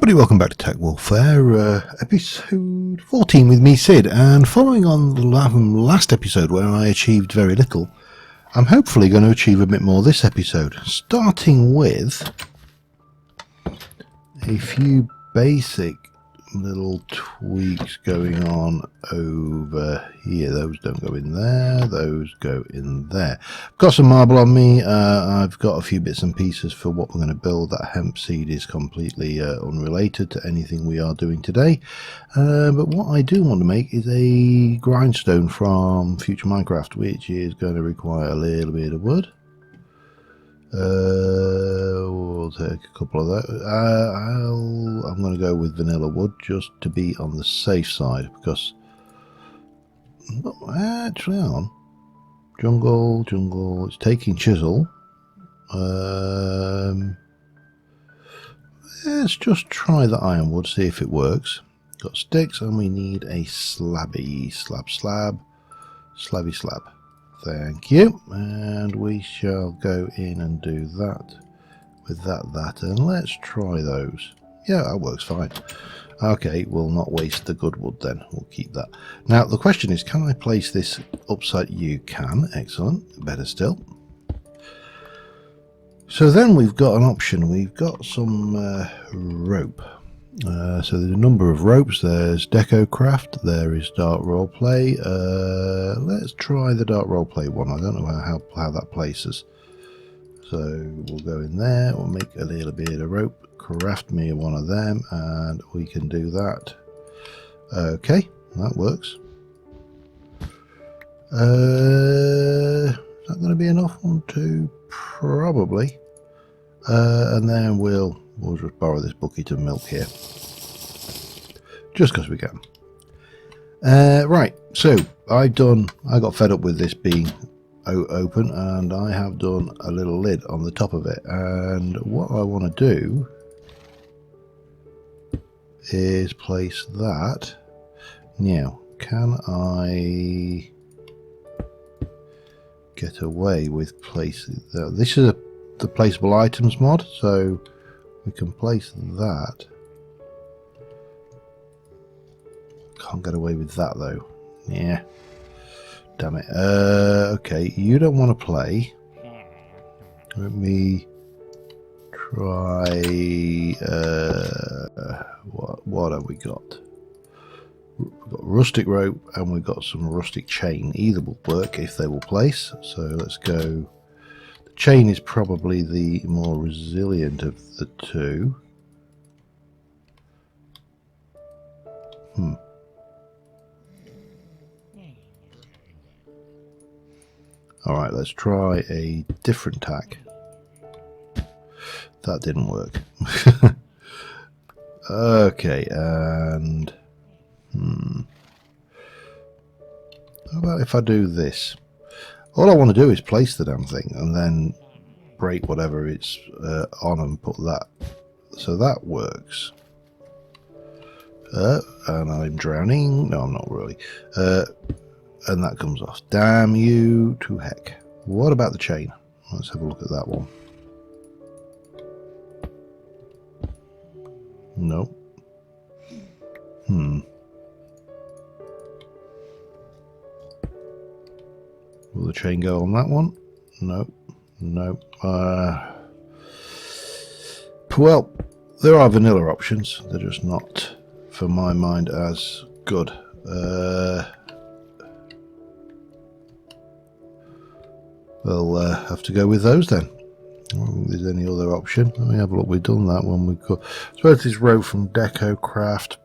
everybody, welcome back to TekWarfare, episode 14 with me, Sid, and following on the last episode where I achieved very little, I'm hopefully going to achieve a bit more this episode, starting with a few basic little tweaks going on over here. Those don't go in there, those go in there. Got some marble on me. I've got a few bits and pieces for what we're going to build. That hemp seed is completely unrelated to anything we are doing today, but what I do want to make is a grindstone from Future Minecraft, which is going to require a little bit of wood. We'll take a couple of those. I'm going to go with vanilla wood just to be on the safe side, because actually, hang on, jungle, it's taking chisel. Let's just try the ironwood, see if it works. Got sticks, and we need a slabby slab. Thank you, and we shall go in and do that with that, and let's try those. Yeah, that works fine. Okay, we'll not waste the good wood then, we'll keep that. Now the question is, can I place this upside? You can, excellent, better still. So then we've got an option, we've got some rope. So there's a number of ropes. There's TekWarfare, there is Dark Roleplay. Let's try the Dark Roleplay one. I don't know how that places. So we'll go in there, we'll make a little bit of rope, craft me one of them, and we can do that. Okay, that works. Is that going to be enough? 1, 2, probably. And then we'll just borrow this bucket of milk here, just because we can. Right, so I got fed up with this being open, and I have done a little lid on the top of it, and what I want to do is place that. Now, can I get away with placing that? This is the placeable items mod, so we can place that. Can't get away with that though. Yeah, damn it. Okay, you don't want to play. Let me try. What have we got? We've got rustic rope, and we've got some rustic chain. Either will work if they will place. So let's go. The chain is probably the more resilient of the two. Alright, let's try a different tack. That didn't work. Okay, and how about if I do this? All I want to do is place the damn thing and then break whatever it's on and put that. So that works. And I'm drowning. No, I'm not really. And that comes off. Damn you to heck. What about the chain? Let's have a look at that one. Nope. Will the chain go on that one? Nope. Nope. Well, there are vanilla options. They're just not, for my mind, as good. We'll have to go with those then. I don't think there's any other option. Let me have a look. We've done that one. We've got, I suppose this rope from TekWarfare,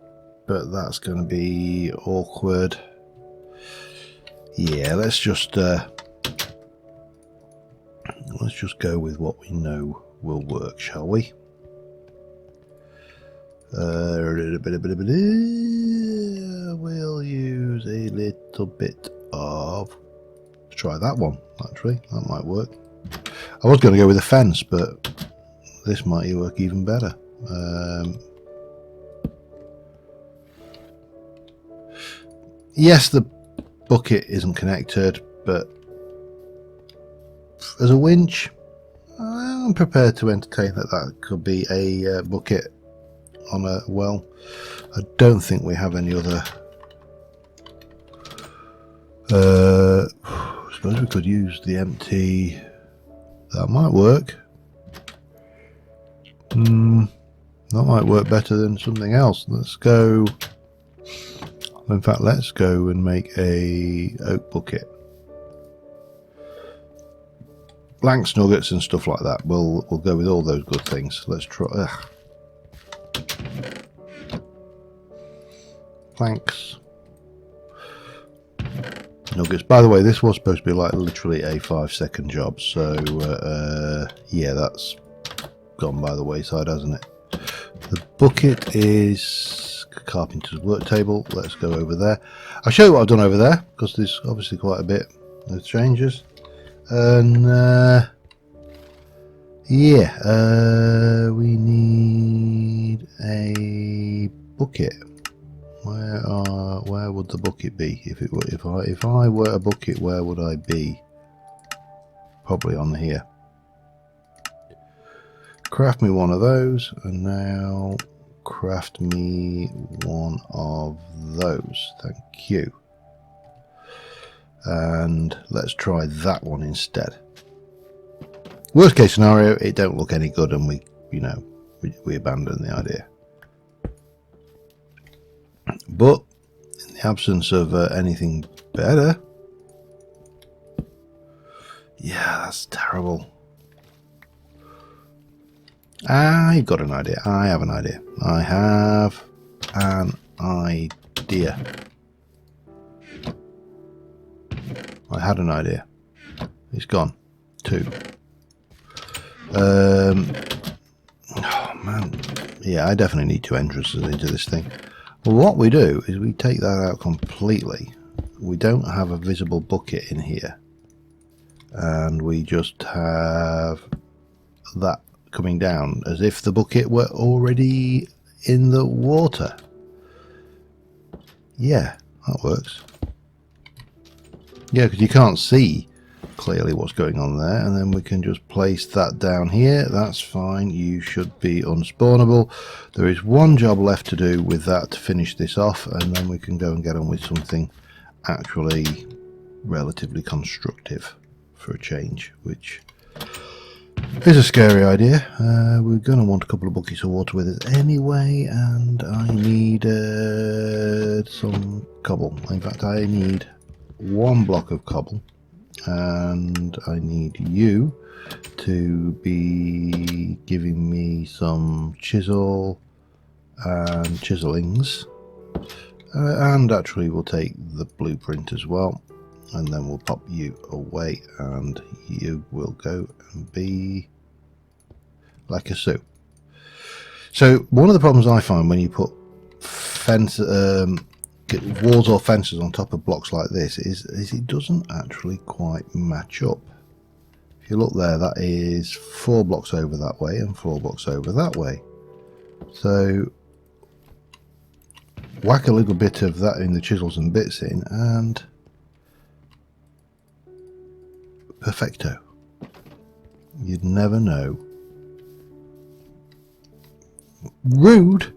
but that's going to be awkward. Yeah, let's just go with what we know will work, shall we? We'll use a little bit of. Let's try that one. Actually, that might work. I was going to go with a fence, but this might work even better. Yes, the bucket isn't connected, but as a winch, I'm prepared to entertain that could be a bucket on a well. I don't think we have any other. I suppose we could use the empty. That might work. That might work better than something else. Let's go. In fact, let's go and make a oak bucket. Blanks, nuggets, and stuff like that. We'll go with all those good things. Let's try. Planks. Nuggets. By the way, this was supposed to be like literally a 5-second job, so yeah, that's gone by the wayside, hasn't it? The bucket is carpenter's work table. Let's go over there. I'll show you what I've done over there because there's obviously quite a bit of changes. And yeah, we need a bucket. Where would the bucket be? If I were a bucket, where would I be? Probably on here. Craft me one of those, and now craft me one of those. Thank you. And let's try that one instead. Worst case scenario, it don't look any good, and we abandon the idea. But in the absence of anything better, yeah, that's terrible. I've got an idea. I have an idea. I have an idea. I had an idea. It's gone. 2. Oh man. Yeah, I definitely need 2 entrances into this thing. Well, what we do is we take that out completely. We don't have a visible bucket in here. And we just have that coming down as if the bucket were already in the water. Yeah, that works. Yeah, because you can't see clearly what's going on there, and then we can just place that down here. That's fine. You should be unspawnable. There is one job left to do with that to finish this off, and then we can go and get on with something actually relatively constructive for a change, which is a scary idea. We're going to want a couple of buckets of water with us anyway, and I need some cobble. In fact, I need 1 block of cobble, and I need you to be giving me some chisel and chiselings, and actually we'll take the blueprint as well, and then we'll pop you away, and you will go and be like a soup. So one of the problems I find when you put fence walls or fences on top of blocks like this is it doesn't actually quite match up. If you look there, that is 4 blocks over that way and 4 blocks over that way. So whack a little bit of that in the chisels and bits in, and perfecto. You'd never know. Rude.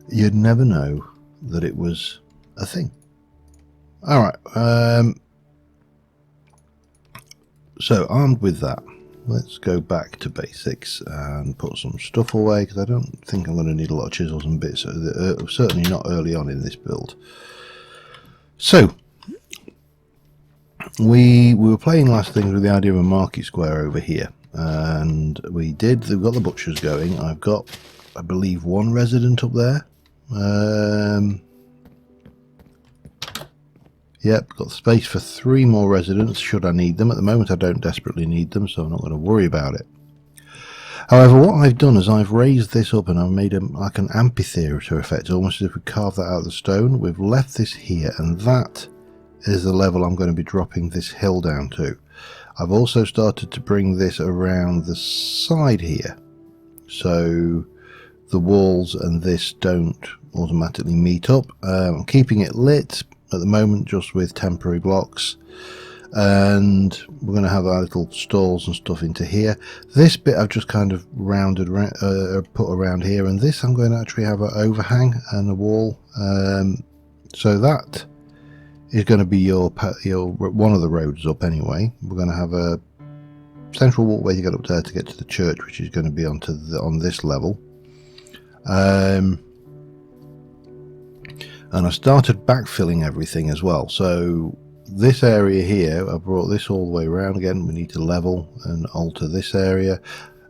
You'd never know that it was a thing. Alright, so armed with that, let's go back to basics and put some stuff away, because I don't think I'm going to need a lot of chisels and bits, certainly not early on in this build. So we were playing last things with the idea of a market square over here, and we've got the butchers going. I've got, I believe, 1 resident up there. Yep, got space for 3 more residents should I need them. At the moment I don't desperately need them, so I'm not going to worry about it. However, what I've done is I've raised this up and I've made like an amphitheatre effect, almost as if we carved that out of the stone. We've left this here, and that is the level I'm going to be dropping this hill down to. I've also started to bring this around the side here, so the walls and this don't automatically meet up. I'm keeping it lit at the moment just with temporary blocks, and we're going to have our little stalls and stuff into here. This bit I've just kind of rounded put around here, and this I'm going to actually have an overhang and a wall, so that is going to be your one of the roads up anyway. We're going to have a central walkway to get up there to get to the church, which is going to be on this level. And I started backfilling everything as well, so this area here, I brought this all the way around again. We need to level and alter this area.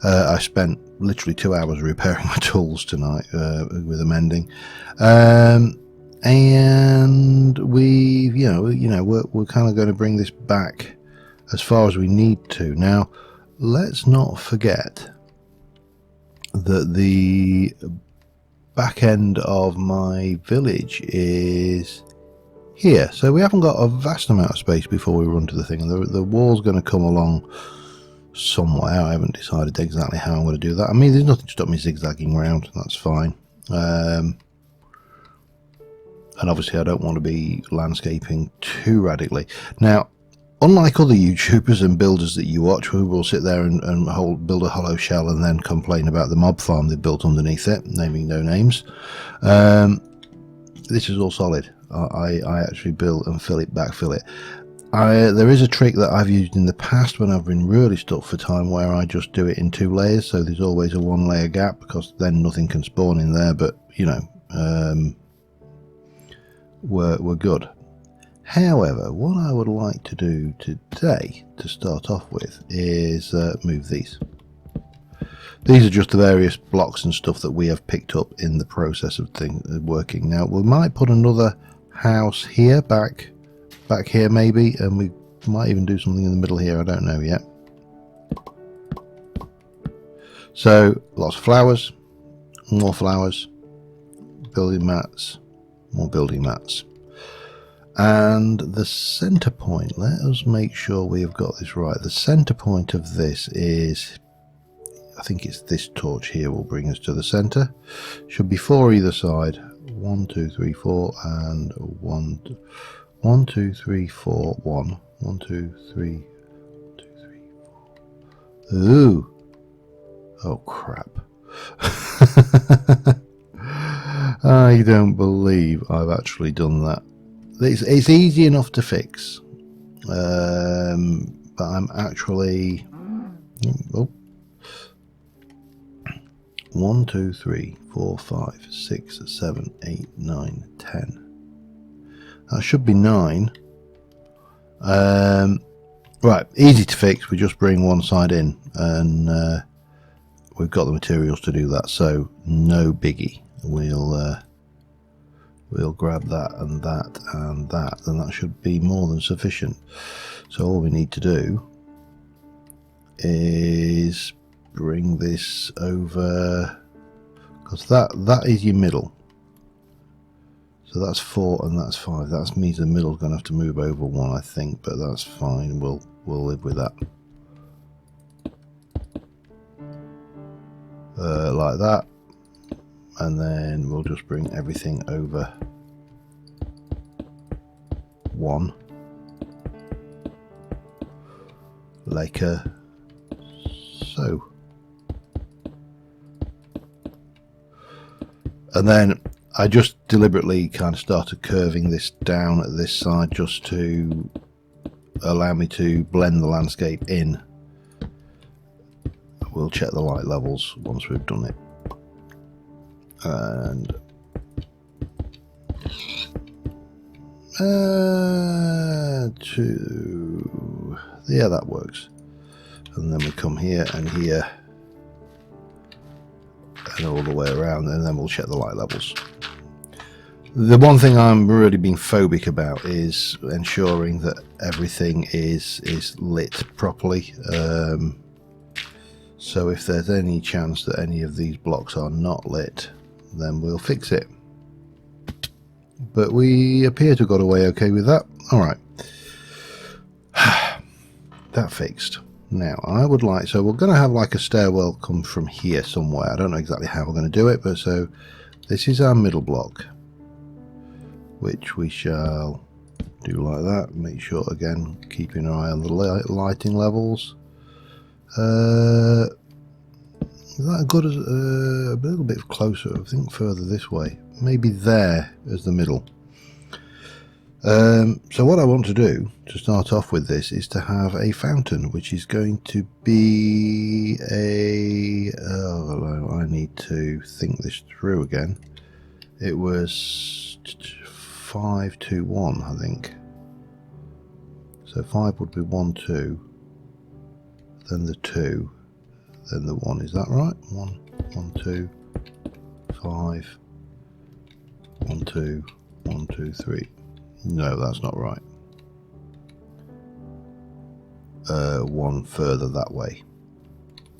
I spent literally 2 hours repairing my tools tonight with the mending, and we're kind of going to bring this back as far as we need to. Now, let's not forget that the back end of my village is here, so we haven't got a vast amount of space before we run to the thing, and the wall's going to come along somewhere. I haven't decided exactly how I'm going to do that. I mean, there's nothing to stop me zigzagging around, that's fine. And obviously I don't want to be landscaping too radically. Now, unlike other YouTubers and builders that you watch who will sit there and build a hollow shell and then complain about the mob farm they built underneath it, naming no names, this is all solid. I actually build and backfill it. There is a trick that I've used in the past when I've been really stuck for time, where I just do it in 2 layers, so there's always a 1 layer gap, because then nothing can spawn in there, but you know, we're good. However, what I would like to do today to start off with is move these. These are just the various blocks and stuff that we have picked up in the process of working. Now, we might put another house here, back here maybe, and we might even do something in the middle here, I don't know yet. So, lots of flowers, more flowers, building mats, more building mats. And the center point, let us make sure we have got this right. The center point of this is, I think it's this torch here will bring us to the center. Should be 4 either side. 1, 2, 3, 4, and 1, 2, 3, 4, 1, 1, 2, 3, 2, 3, 4. Ooh. Oh crap. I don't believe I've actually done that. It's easy enough to fix, but I'm actually 1, 2, 3, 4, 5, 6, 7, 8, 9, 10. That should be 9. Right, easy to fix. We just bring one side in, and we've got the materials to do that, so no biggie. We'll grab that and that and that, and that should be more than sufficient. So all we need to do is bring this over, because that is your middle. So that's 4 and that's 5. That means the middle's going to have to move over 1, I think, but that's fine. We'll live with that. Like that. And then we'll just bring everything over 1, like so. And then I just deliberately kind of started curving this down at this side just to allow me to blend the landscape in. We'll check the light levels once we've done it. And yeah, that works. And then we come here and here and all the way around, and then we'll check the light levels. The one thing I'm really being phobic about is ensuring that everything is lit properly. So if there's any chance that any of these blocks are not lit, then we'll fix it. But we appear to have got away okay with that. Alright. That fixed. Now, I would like, so we're going to have like a stairwell come from here somewhere. I don't know exactly how we're going to do it, but so this is our middle block, which we shall do like that. Make sure, again, keeping an eye on the lighting levels. Is that good as a little bit closer? I think further this way, maybe there as the middle. So what I want to do to start off with this is to have a fountain, which is going to be a I need to think this through again. It was 5, 2, 1, I think. So 5 would be 1, 2, then the 2, then the 1. Is that right? 1, 1, 2, 5, 1, 2, 1, 2, 3. No, that's not right. 1 further that way,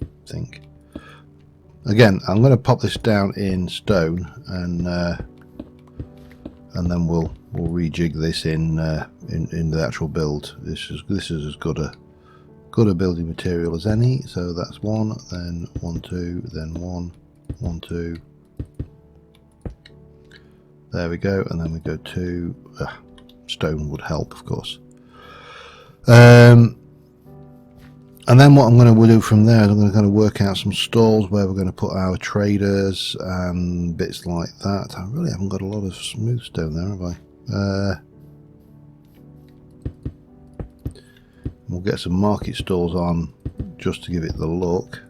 I think. Again, I'm going to pop this down in stone, and then we'll rejig this in the actual build. This is as good a building material as any. So that's 1, then 1, 2, then 1, 1, 2. There we go, and then we go 2. Stone would help, of course. And then what I'm going to do from there is I'm going to kind of work out some stalls where we're going to put our traders and bits like that. I really haven't got a lot of smooth stone there, have I? We'll get some market stalls on just to give it the look.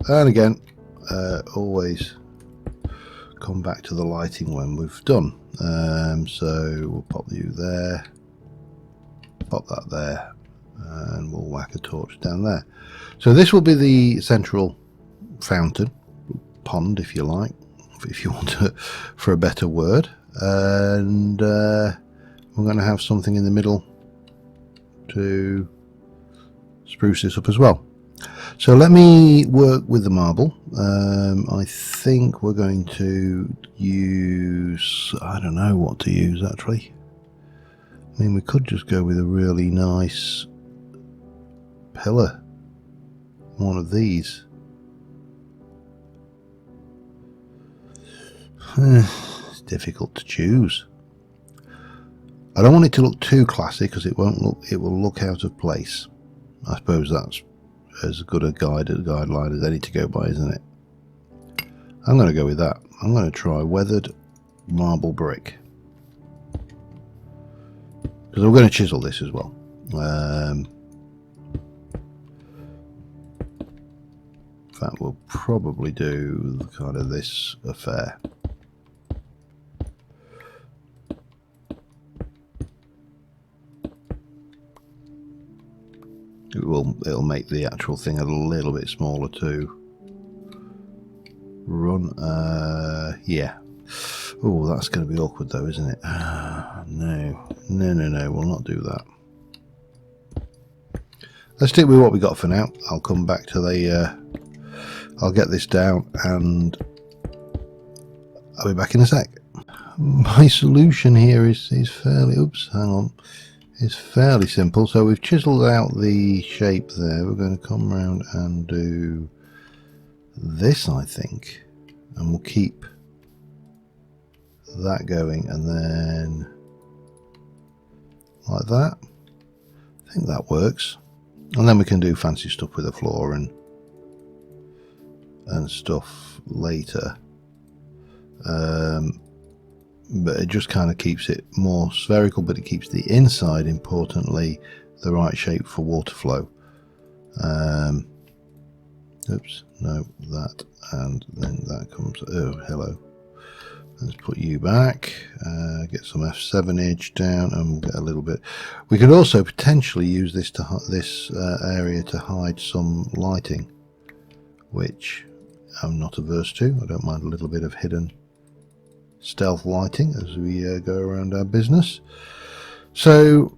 And again, always come back to the lighting when we've done. So we'll pop you there, pop that there, and we'll whack a torch down there. So this will be the central fountain, pond if you like, if you want to, for a better word. And we're going to have something in the middle to spruce this up as well. So let me work with the marble. I think we're going to use, I don't know what to use actually. I mean, we could just go with a really nice pillar, one of these. It's difficult to choose. I don't want it to look too classy because it will look out of place. I suppose that's as good a guideline as any to go by, isn't it? I'm going to go with that. I'm going to try weathered marble brick, because we're going to chisel this as well. In fact, we'll probably do kind of this affair. It'll make the actual thing a little bit smaller to run. Yeah. Oh, that's going to be awkward though, isn't it? No, we'll not do that. Let's stick with what we got for now. I'll come back to the I'll get this down and I'll be back in a sec. My solution here is fairly, it's fairly simple. So we've chiseled out the shape there. We're going to come around and do this, I think, and we'll keep that going, and then like that. I think that works, and then we can do fancy stuff with the floor and stuff later. But it just kind of keeps it more spherical, but it keeps the inside, importantly, the right shape for water flow. Oops, no, that, and then that comes, oh, hello. Let's put you back, get some F7 down, and we'll get a little bit. We could also potentially use this area to hide some lighting, which I'm not averse to. I don't mind a little bit of hidden stealth lighting as we go around our business. So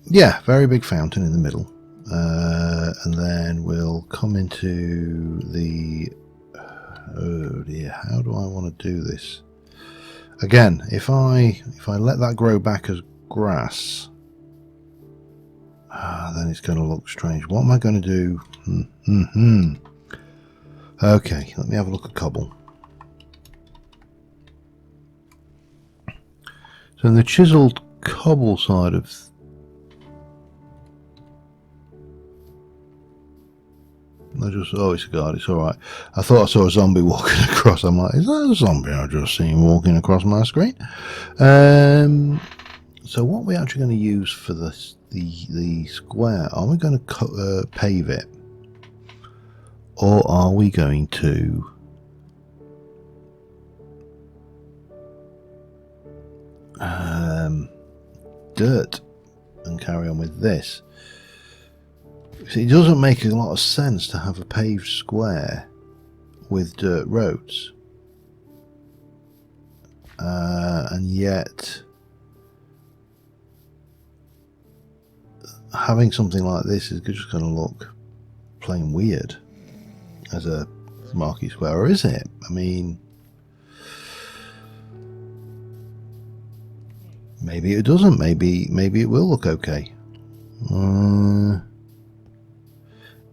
yeah, very big fountain in the middle, and then we'll come into the, oh dear, how do I want to do this? Again, if I let that grow back as grass, then it's going to look strange. What am I going to do? Okay, let me have a look at cobble. So in the chiselled cobble side of... oh, it's a guard, it's alright. I thought I saw a zombie walking across. I'm like, is that a zombie I just seen walking across my screen? So what are we actually going to use for the square? Are we going to pave it? Or are we going to... dirt and carry on with this? See, it doesn't make a lot of sense to have a paved square with dirt roads. And yet having something like this is just going to look plain weird as a marquee square, or is it? I mean, maybe it doesn't. Maybe it will look okay.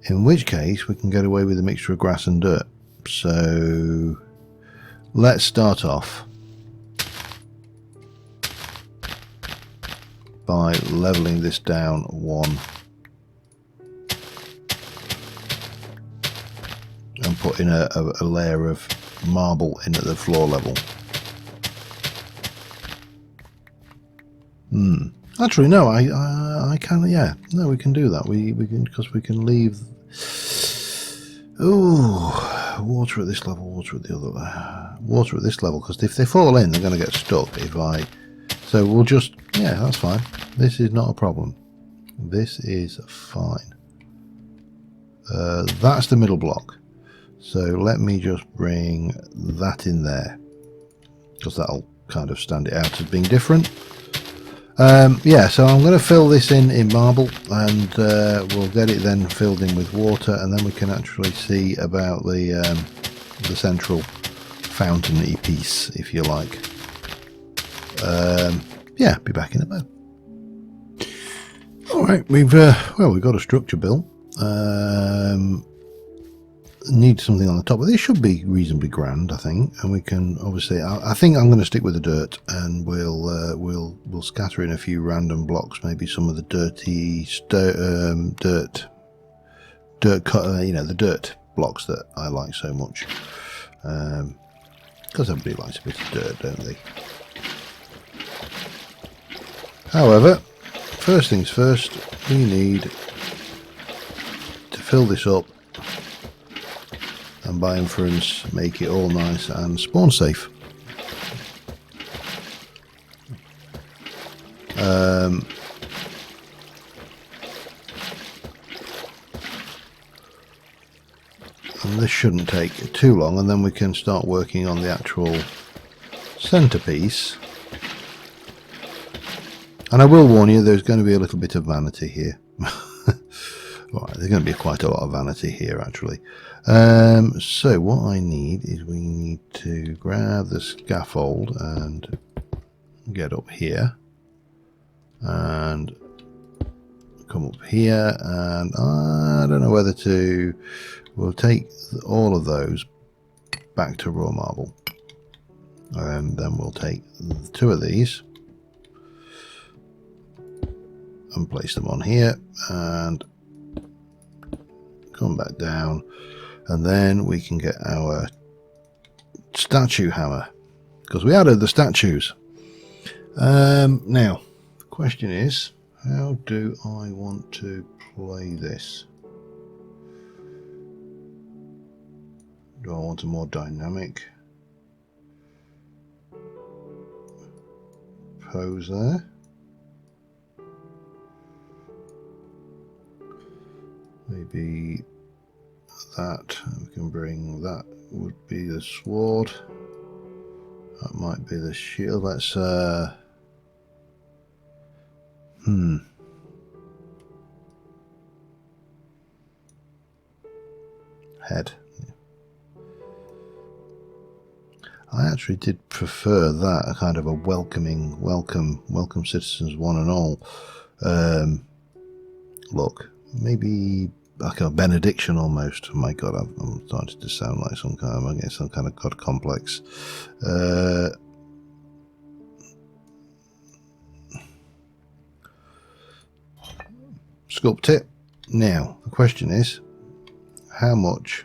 In which case we can get away with a mixture of grass and dirt. So let's start off by leveling this down 1 and putting a layer of marble in at the floor level. Actually, no, I can, yeah, no, we can do that. We can, because we can leave. Oh, water at this level, water at the other, water at this level, because if they fall in, they're going to get stuck. So we'll just, yeah, that's fine. This is not a problem. This is fine. That's the middle block. So let me just bring that in there, because that'll kind of stand it out as being different. Yeah, so I'm going to fill this in marble, and we'll get it then filled in with water, and then we can actually see about the central fountain-y piece, if you like. Yeah, be back in a bit. All right, we've got a structure built. Need something on the top, but this should be reasonably grand, I think. And we can obviously, I think I'm going to stick with the dirt, and we'll scatter in a few random blocks, maybe some of the dirty the dirt blocks that I like so much, because everybody likes a bit of dirt, don't they? However, first things first, we need to fill this up, and by inference make it all nice and spawn safe. And this shouldn't take too long, and then we can start working on the actual centerpiece. And I will warn you, there's going to be a little bit of vanity here. Right, there's going to be quite a lot of vanity here, actually. So what I need is, we need to grab the scaffold and get up here and come up here, and I don't know whether to, we'll take all of those back to raw marble, and then we'll take 2 of these and place them on here and come back down, and then we can get our statue hammer, because we added the statues. Now the question is, how do I want to play this? Do I want a more dynamic pose there? Maybe that, we can bring that, would be the sword, that might be the shield. Let's head. I actually did prefer that, a kind of a welcoming, welcome citizens one and all look. Maybe like a benediction almost. Oh my god, I'm starting to sound like some kind of god complex. Sculpt it. Now the question is, how much?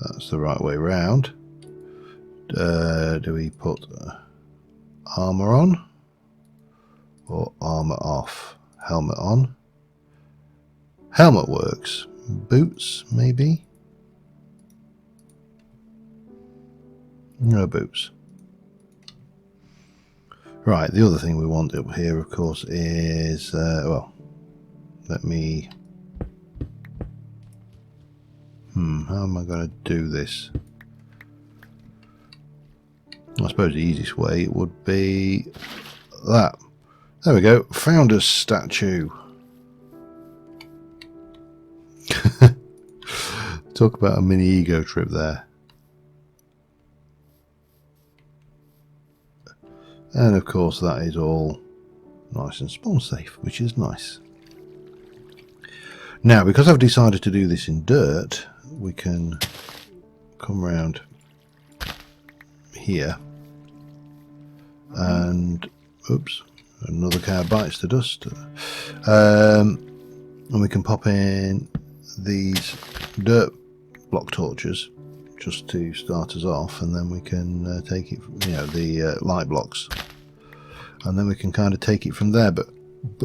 That's the right way round. Do we put armor on or armor off? Helmet on. Helmet works. Boots, maybe? No boots. Right, the other thing we want up here, of course, is, well, let me... how am I going to do this? I suppose the easiest way would be that. There we go, Founder's statue. Talk about a mini ego trip there. And of course that is all nice and spawn safe, which is nice. Now, because I've decided to do this in dirt, we can come round here and, oops, another cow bites the dust. And we can pop in these dirt block torches just to start us off, and then we can take it from, you know, the light blocks, and then we can kind of take it from there. But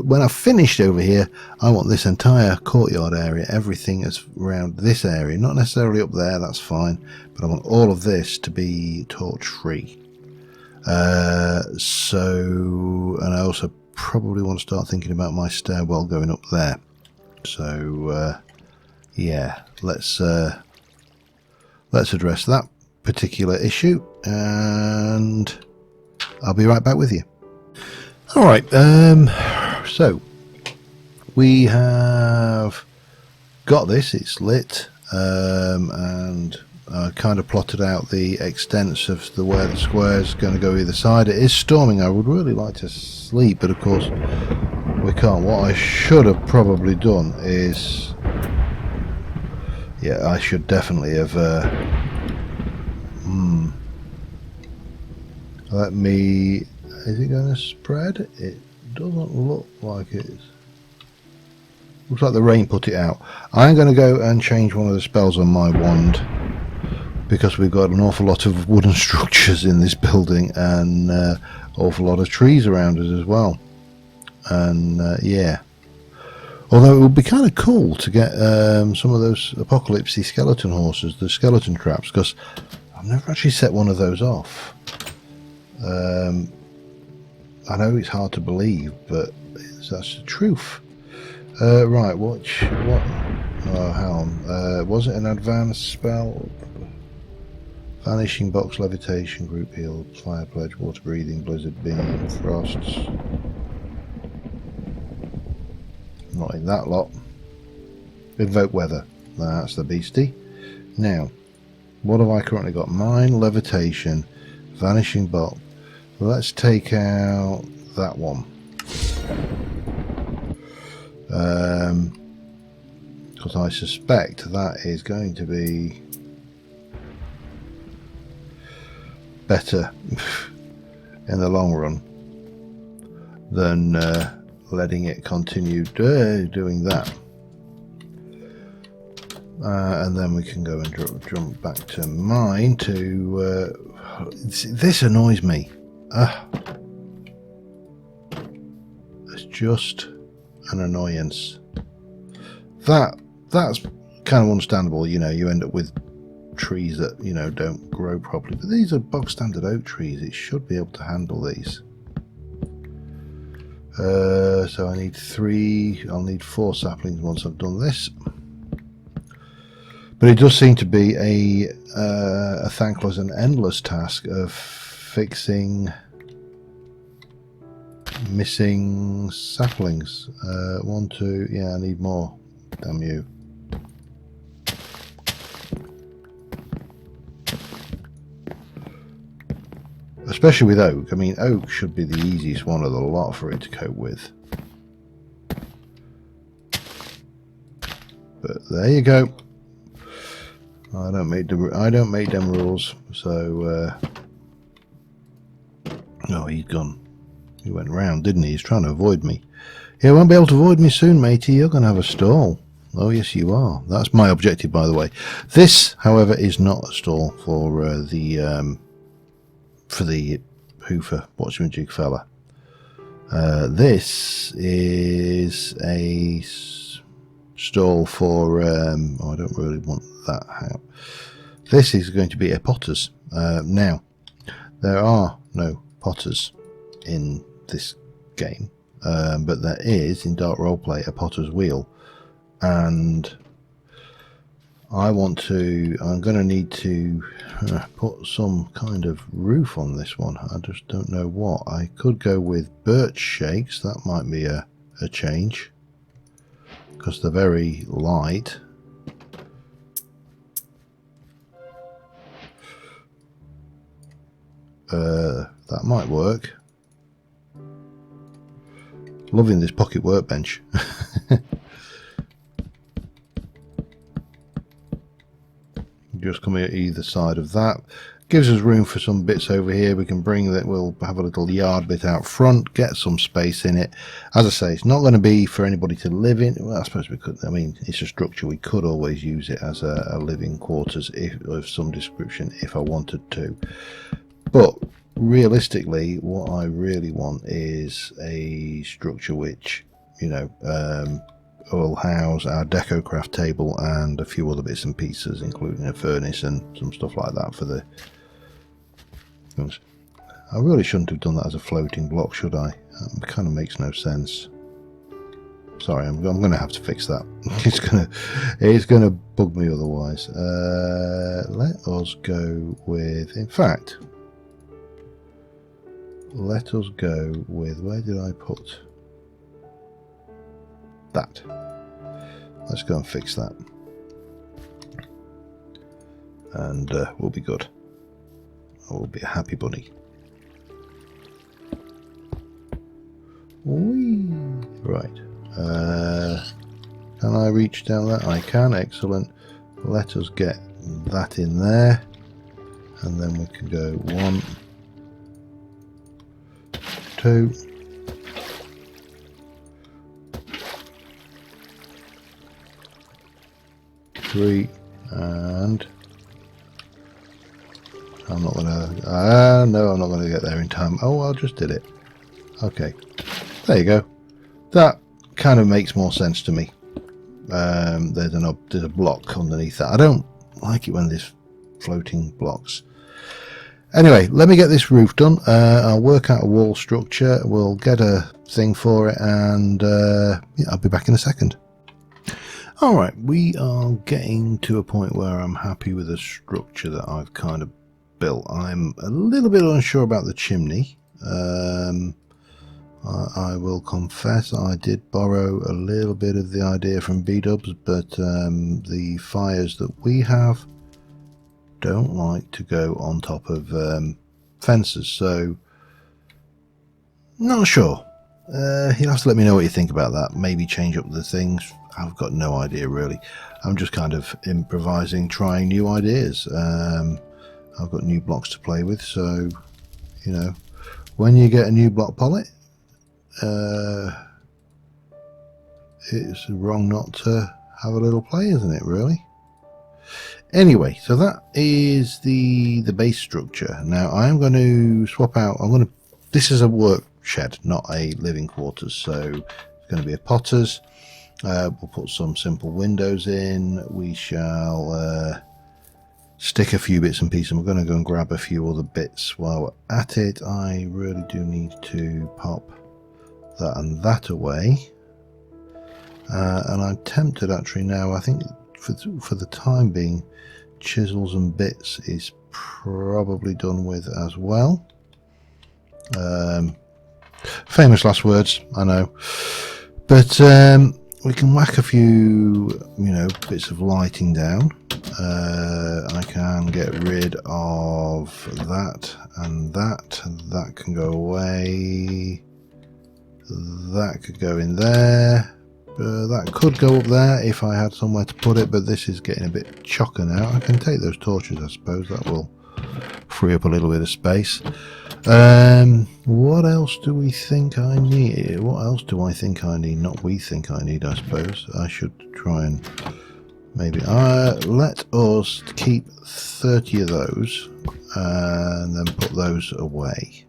when I've finished over here, I want this entire courtyard area, everything that's around this area, not necessarily up there, that's fine, but I want all of this to be torch free. So, and I also probably want to start thinking about my stairwell going up there. So yeah, let's address that particular issue, and I'll be right back with you. All right, so we have got this, it's lit, and I kind of plotted out the extents of where the square is going to go either side. It is storming. I would really like to sleep, but of course we can't. What I should have probably done is, yeah, I should definitely have let me, is it going to spread? It doesn't look like it is. Looks like the rain put it out. I'm going to go and change one of the spells on my wand, because we've got an awful lot of wooden structures in this building, and awful lot of trees around us as well. And yeah, although it would be kind of cool to get some of those apocalypse skeleton horses, the skeleton traps, because I've never actually set one of those off. I know it's hard to believe, but that's the truth. Right, what? Oh, hang on. Was it an advanced spell? Vanishing box, levitation, group heal, fire pledge, water breathing, blizzard beam, frosts. Not in that lot. Invoke weather. That's the beastie. Now, what have I currently got? Mine, levitation, vanishing bolt. Let's take out that one. Because I suspect that is going to be better in the long run than letting it continue doing that. And then we can go and jump back to mine to this annoys me. It's just an annoyance. That's kind of understandable, you know, you end up with trees that, you know, don't grow properly, but these are bog standard oak trees. It should be able to handle these. So I need 3, I'll need 4 saplings once I've done this. But it does seem to be a thankless and endless task of fixing missing saplings. 1, 2, yeah, I need more. Damn you. Especially with oak. I mean, oak should be the easiest one of the lot for it to cope with. But there you go. I don't make them rules. So oh, he's gone. He went round, didn't he? He's trying to avoid me. He won't be able to avoid me soon, matey. You're going to have a stall. Oh yes, you are. That's my objective, by the way. This, however, is not a stall for the Hoofer watchmanjig fella. This is a stall for. Oh, I don't really want that. Out. This is going to be a potter's. Now, there are no potters in this game, but there is in Dark Roleplay a potter's wheel, and I'm going to need to put some kind of roof on this one. I just don't know what. I could go with birch shakes. That might be a change, because they're very light. That might work. Loving this pocket workbench. Just coming at either side of that. Gives us room for some bits over here. We can bring that. We'll have a little yard bit out front, get some space in it. As I say, it's not going to be for anybody to live in. Well, I suppose we could. I mean, it's a structure. We could always use it as a living quarters of some description if I wanted to. But realistically, what I really want is a structure which, you know, will house our DecoCraft table and a few other bits and pieces, including a furnace and some stuff like that for the. I really shouldn't have done that as a floating block, should I? It kind of makes no sense. Sorry, I'm going to have to fix that. It's gonna bug me otherwise. Let us go with. In fact, let us go with. Where did I put that? Let's go and fix that, and we'll be good. I will be a happy bunny. Whee! Right. Can I reach down that? I can. Excellent. Let us get that in there, and then we can go 1, 2. 3, and I'm not gonna. No, I'm not gonna get there in time. Oh, I just did it. Okay, there you go. That kind of makes more sense to me. There's a block underneath that. I don't like it when there's floating blocks. Anyway, let me get this roof done. I'll work out a wall structure. We'll get a thing for it, and yeah, I'll be back in a second. Alright, we are getting to a point where I'm happy with the structure that I've kind of built. I'm a little bit unsure about the chimney. I will confess I did borrow a little bit of the idea from B-dubs, but the fires that we have don't like to go on top of fences, so not sure. You'll have to let me know what you think about that. Maybe change up the things. I've got no idea really. I'm just kind of improvising, trying new ideas. I've got new blocks to play with, so you know, when you get a new block palette, it's wrong not to have a little play, isn't it, really? Anyway, so that is the base structure. Now I am going to swap out. This is a work shed, not a living quarters, so it's going to be a potter's. We'll put some simple windows in. We shall stick a few bits and pieces. We're going to go and grab a few other bits while we're at it. I really do need to pop that and that away, and I'm tempted actually now. I think for the time being, chisels and bits is probably done with as well. Famous last words, I know, but we can whack a few, you know, bits of lighting down. I can get rid of that and that. That can go away. That could go in there. That could go up there if I had somewhere to put it, but this is getting a bit chocker now. I can take those torches, I suppose. That will free up a little bit of space. What else do we think I need? What else do I think I need? Not we think I need, I suppose. I should try and maybe let us keep 30 of those and then put those away.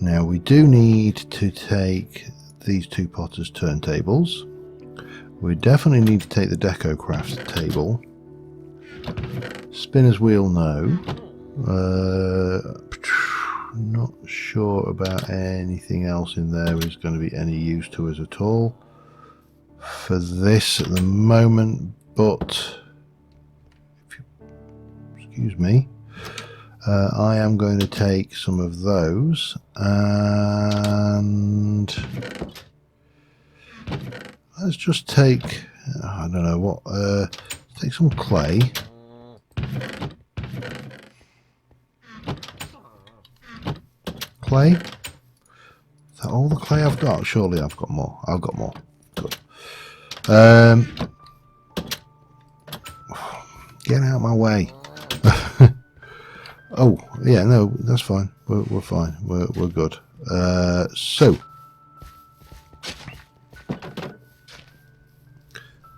Now we do need to take these two potters turntables. We definitely need to take the TekWarfare table. Spinner's wheel, no. Not sure about anything else in there is going to be any use to us at all for this at the moment, but if you excuse me, I am going to take some of those and let's just take, I don't know what, take some clay. Clay? Is that all the clay I've got? Surely I've got more. I've got more. Good. Get out of my way. Oh, yeah, no, that's fine. We're fine. We're good. So,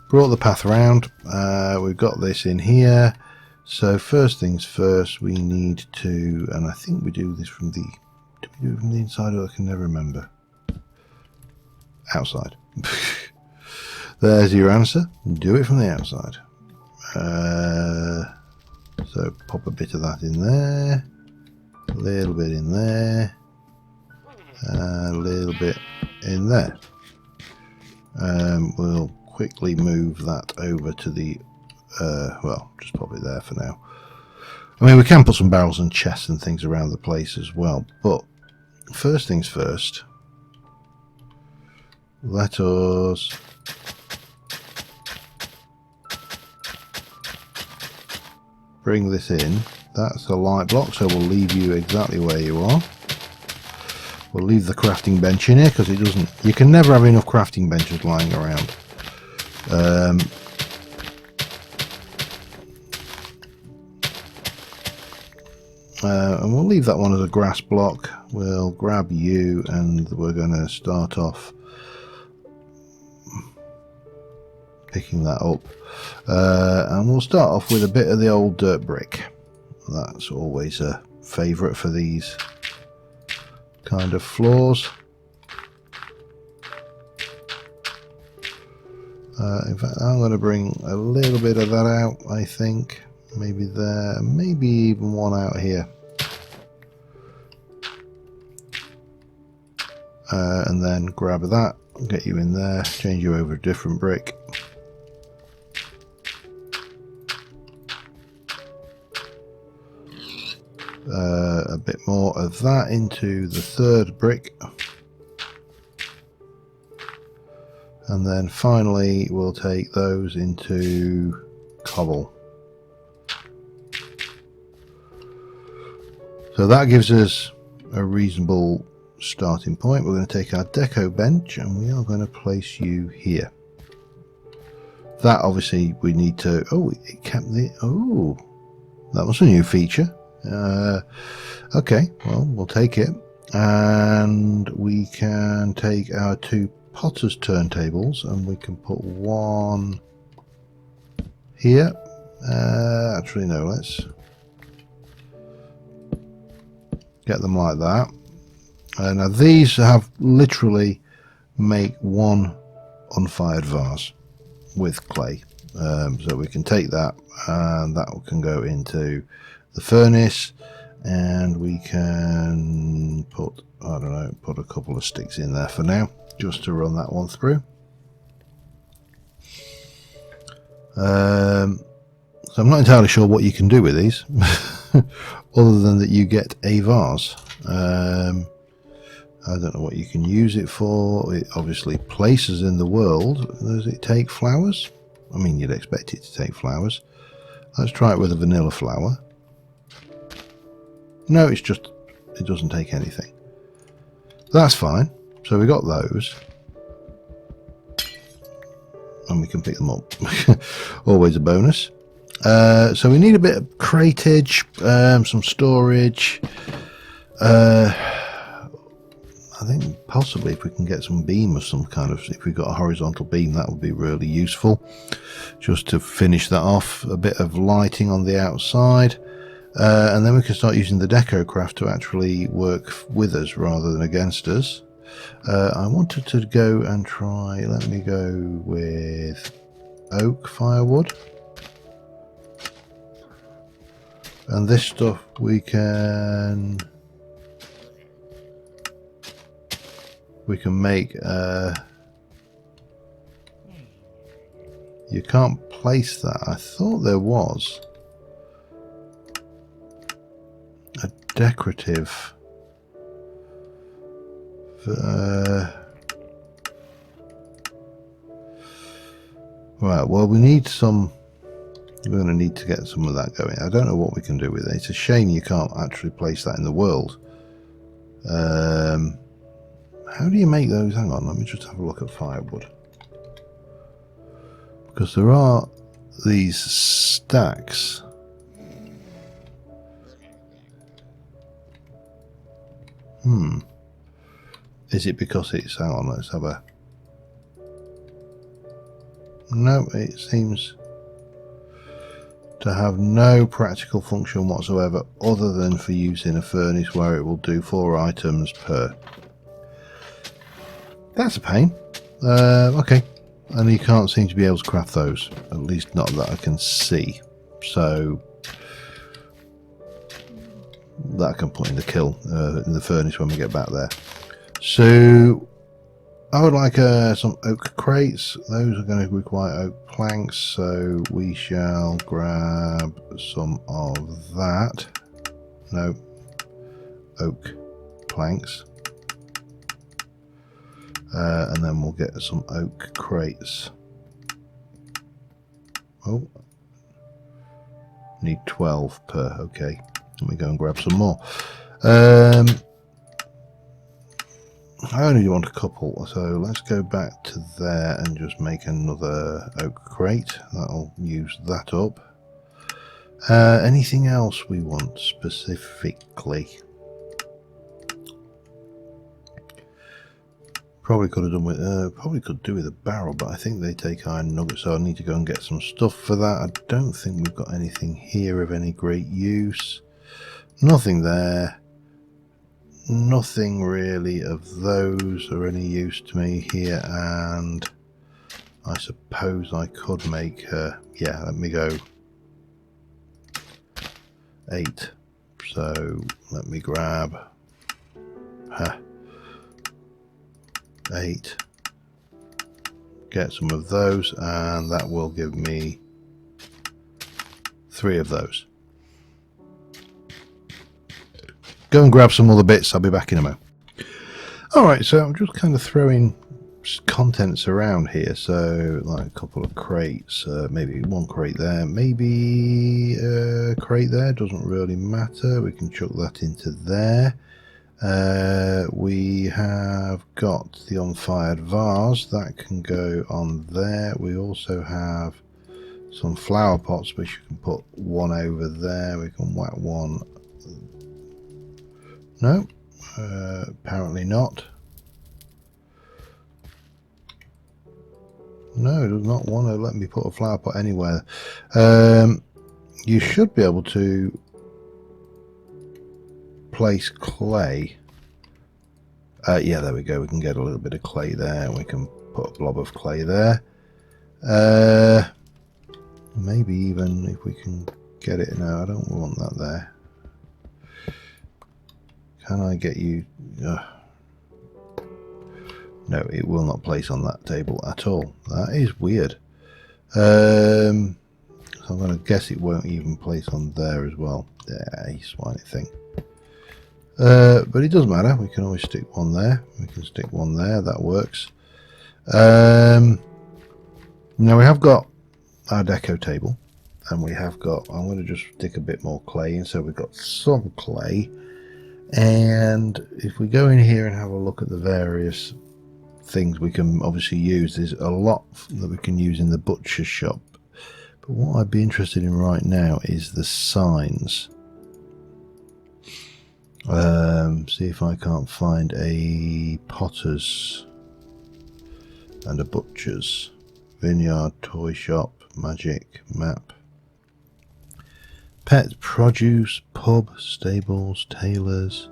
brought the path around. We've got this in here. So first things first, we need to, and I think we do this from the, do we do it from the inside or I can never remember? Outside. There's your answer. Do it from the outside. So pop a bit of that in there, a little bit in there, and a little bit in there. We'll quickly move that over to the, well, just pop it there for now. I mean, we can put some barrels and chests and things around the place as well, but first things first, let us bring this in. That's a light block, so we'll leave you exactly where you are. We'll leave the crafting bench in here because it doesn't, you can never have enough crafting benches lying around. And we'll leave that one as a grass block. We'll grab you and we're going to start off picking that up. And we'll start off with a bit of the old dirt brick. That's always a favourite for these kind of floors. In fact, I'm going to bring a little bit of that out, I think. Maybe there, maybe even one out here. And then grab that, get you in there, change you over a different brick. A bit more of that into the third brick. And then finally we'll take those into cobble. So that gives us a reasonable starting point. We're going to take our deco bench and we are going to place you here. That obviously we need to, oh, it kept the, oh, that was a new feature. Okay, well, we'll take it. And we can take our two potter's turntables and we can put one here. Actually, no, let's get them like that. Now these have literally make one unfired vase with clay. So we can take that and that can go into the furnace and we can put, I don't know, put a couple of sticks in there for now just to run that one through. So I'm not entirely sure what you can do with these other than that you get a vase. I don't know what you can use it for. It obviously places in the world. Does it take flowers? I mean, you'd expect it to take flowers. Let's try it with a vanilla flower. No, it's just, it doesn't take anything. That's fine. So we got those. and we can pick them up. Always a bonus. So we need a bit of crateage, some storage. I think possibly if we can get some beam of some kind of, if we've got a horizontal beam, that would be really useful. Just to finish that off, a bit of lighting on the outside. And then we can start using the deco craft to actually work with us rather than against us. I wanted to go and try, let me go with oak firewood. And this stuff we can make, you can't place that. I thought there was a decorative right, well we need some, we're going to need to get some of that going. I don't know what we can do with it. It's a shame you can't actually place that in the world. How do you make those? Hang on, let me just have a look at firewood. Because there are these stacks. Is it because it's, hang on, let's have a, no, it seems to have no practical function whatsoever other than for use in a furnace where it will do 4 items per. That's a pain. Okay, and you can't seem to be able to craft those, at least not that I can see. So that I can put in the kiln, in the furnace when we get back there. So I would like some oak crates. Those are going to require oak planks, so we shall grab some of that. No, oak planks. And then we'll get some oak crates. Oh, need 12 per. Okay, let me go and grab some more. I only want a couple, so let's go back to there and just make another oak crate. That'll use that up. Anything else we want specifically? Probably could have done with, probably could do with a barrel, but I think they take iron nuggets, so I need to go and get some stuff for that. I don't think we've got anything here of any great use. Nothing there. Nothing really of those are any use to me here, and I suppose I could make, yeah, let me go 8. So let me grab 8, get some of those, and that will give me 3 of those. Go and grab some other bits, I'll be back in a moment. Alright, so I'm just kind of throwing contents around here, so like a couple of crates, maybe one crate there, maybe a crate there, doesn't really matter, we can chuck that into there. We have got the unfired vase, that can go on there. We also have some flower pots which you can put one over there, we can whack one. No, apparently not. No, it does not want to let me put a flower pot anywhere. You should be able to place clay. Yeah, there we go. We can get a little bit of clay there. We can put a blob of clay there. Maybe even if we can get it. No, I don't want that there. Can I get you? No, it will not place on that table at all. That is weird. So I'm going to guess it won't even place on there as well. Yeah, you swiney thing. But it doesn't matter. We can always stick one there. We can stick one there. That works. Now we have got our deco table, and we have got. I'm going to just stick a bit more clay in, so we've got some clay. And if we go in here and have a look at the various things we can obviously use. There's a lot that we can use in the butcher's shop, but what I'd be interested in right now is the signs. See if I can't find a potter's and a butcher's, vineyard, toy shop, magic, map, pet, produce, pub, stables, tailors,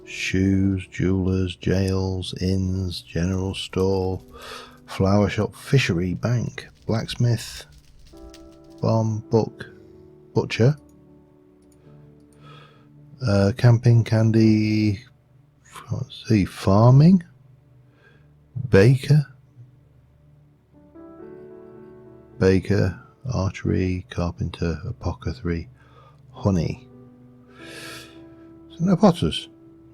shoes, jewelers, jails, inns, general store, flower shop, fishery, bank, blacksmith, farm, book, butcher, camping, candy, let's see, farming, baker, archery, carpenter, apothecary, honey. So no potters.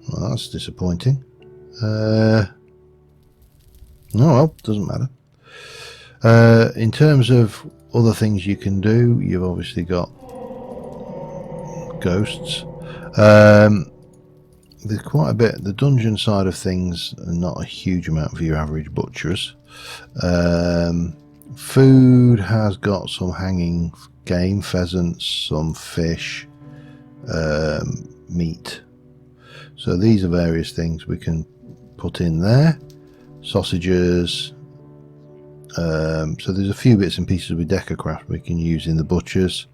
Well, that's disappointing. Oh well, doesn't matter. In terms of other things you can do, you've obviously got ghosts. There's quite a bit. The dungeon side of things are not a huge amount for your average butchers. Food has got some hanging game, pheasants, some fish, meat. So these are various things we can put in there. Sausages. So there's a few bits and pieces with Decacraft we can use in the butchers.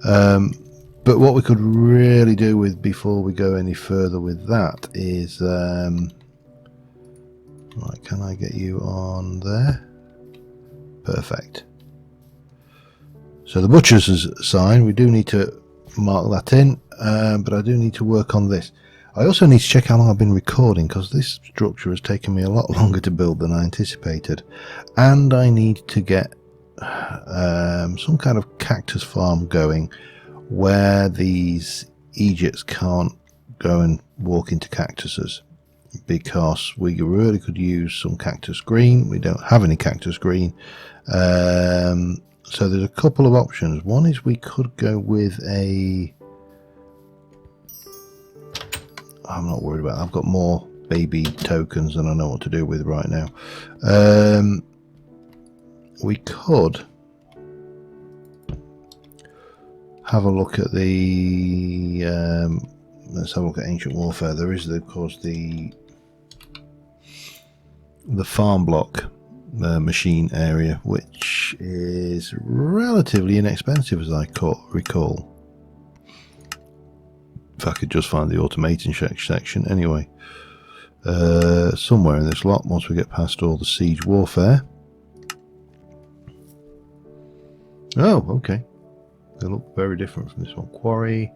But what we could really do with before we go any further with that is, right, can I get you on there? Perfect. So the butcher's sign, we do need to mark that in, but I do need to work on this. I also need to check how long I've been recording, because this structure has taken me a lot longer to build than I anticipated, and I need to get some kind of cactus farm going where these Egypts can't go and walk into cactuses, because we really could use some cactus green. We don't have any cactus green, so there's a couple of options. One is we could go with a, I'm not worried about that. I've got more baby tokens than I know what to do with right now. We could have a look at the let's have a look at Ancient Warfare. There is, of course, the farm block machine area, which is relatively inexpensive as I recall. If I could just find the automating section. Anyway, somewhere in this lot, once we get past all the siege warfare. Oh, okay. They look very different from this one. Quarry,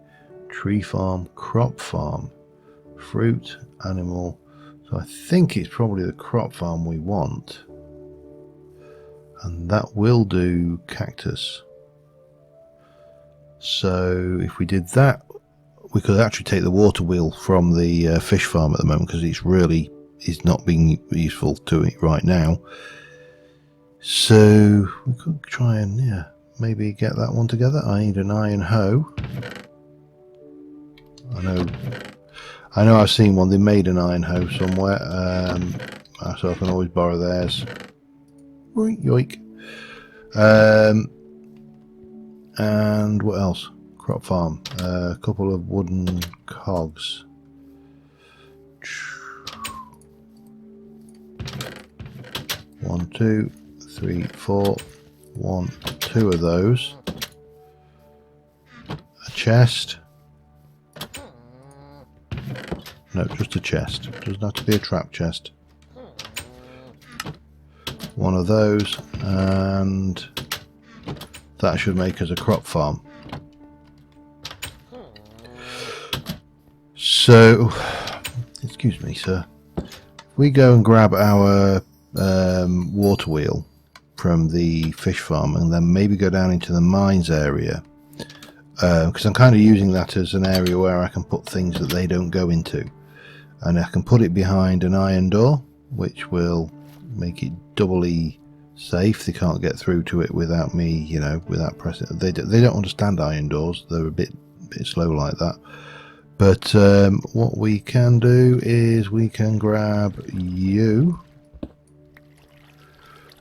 tree farm, crop farm, fruit, animal. So I think it's probably the crop farm we want. And that will do cactus. So if we did that, we could actually take the water wheel from the fish farm at the moment, because it's really is not being useful to it right now. So we could try and maybe get that one together. I need an iron hoe. I know I've seen one. They made an iron hoe somewhere, so I can always borrow theirs. Yoink. And what else? Crop farm. A couple of wooden cogs. One, two, three, four. 1, 2 of those. A chest. No, just a chest. Doesn't have to be a trap chest. One of those, and that should make us a crop farm. So, excuse me, sir. If we go and grab our water wheel from the fish farm, and then maybe go down into the mines area, because I'm kind of using that as an area where I can put things that they don't go into, and I can put it behind an iron door, which will make it doubly safe. They can't get through to it without me, without pressing. They don't understand iron doors. They're a bit slow like that. But what we can do is we can grab you.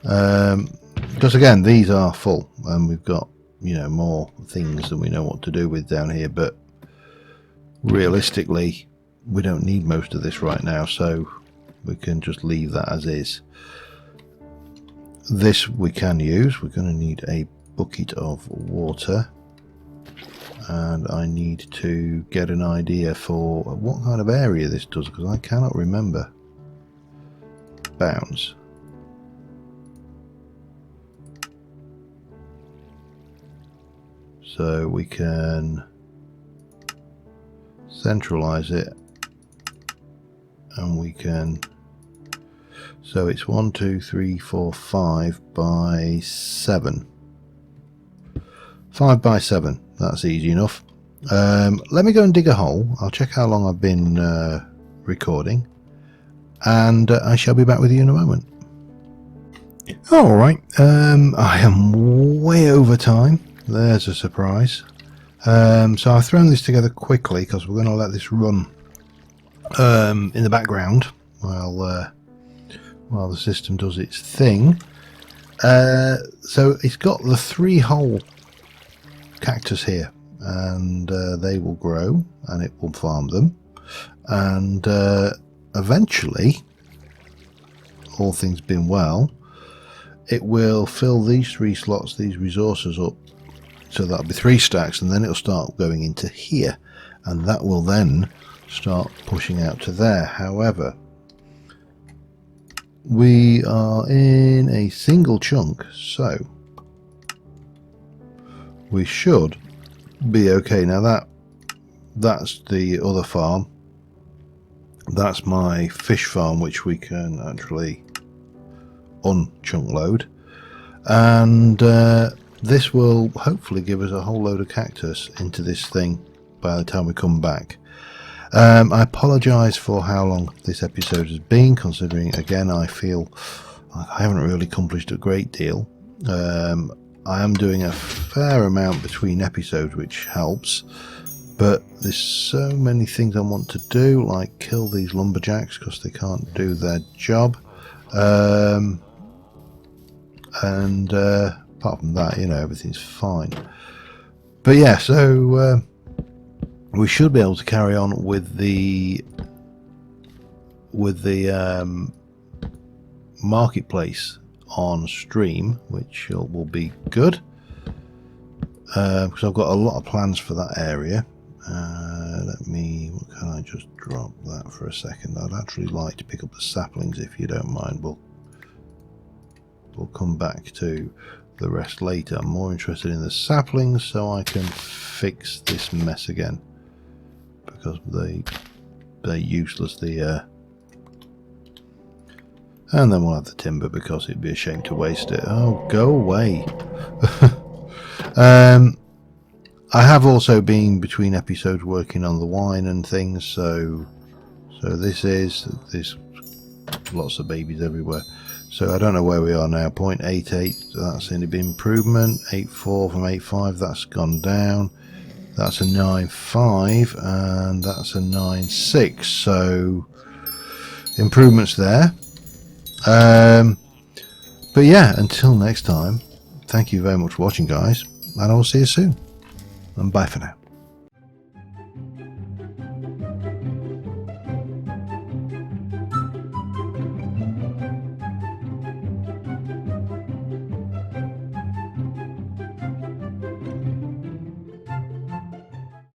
Because again, these are full, and we've got, you know, more things than we know what to do with down here, but realistically we don't need most of this right now, so we can just leave that as is. This we can use. We're going to need a bucket of water, and I need to get an idea for what kind of area this does, because I cannot remember. Bounds. So we can centralize it, and we can, so it's 1 2 3 4 5 by 7, 5 by 7. That's easy enough. Let me go and dig a hole. I'll check how long I've been recording, and I shall be back with you in a moment. Alright, I am way over time. There's a surprise. So I've thrown this together quickly because we're going to let this run in the background while the system does its thing. So it's got the 3-hole cactus here, and they will grow, and it will farm them, and eventually, all things being well, it will fill these 3 slots, these resources up. So that'll be 3 stacks, and then it'll start going into here, and that will then start pushing out to there. However, we are in a single chunk, so we should be okay. Now that's the other farm. That's my fish farm, which we can actually unchunk load, and this will hopefully give us a whole load of cactus into this thing by the time we come back. I apologise for how long this episode has been, considering again I feel I haven't really accomplished a great deal. I am doing a fair amount between episodes, which helps, but there's so many things I want to do, like kill these lumberjacks because they can't do their job, and apart from that, you know, everything's fine. But yeah, so we should be able to carry on with the marketplace on stream, which will be good, because I've got a lot of plans for that area. What can I just drop that for a second? I'd actually like to pick up the saplings, if you don't mind. We'll come back to the rest later. I'm more interested in the saplings so I can fix this mess again, because they're useless. And then we'll have the timber, because it'd be a shame to waste it. Oh, go away. I have also been between episodes working on the wine and things, so this lots of babies everywhere. So I don't know where we are now. 0.88, that's an improvement. 8.4 from 8.5, that's gone down. That's a 9.5, and that's a 9.6. So improvements there. But yeah, until next time, thank you very much for watching, guys, and I will see you soon. And bye for now.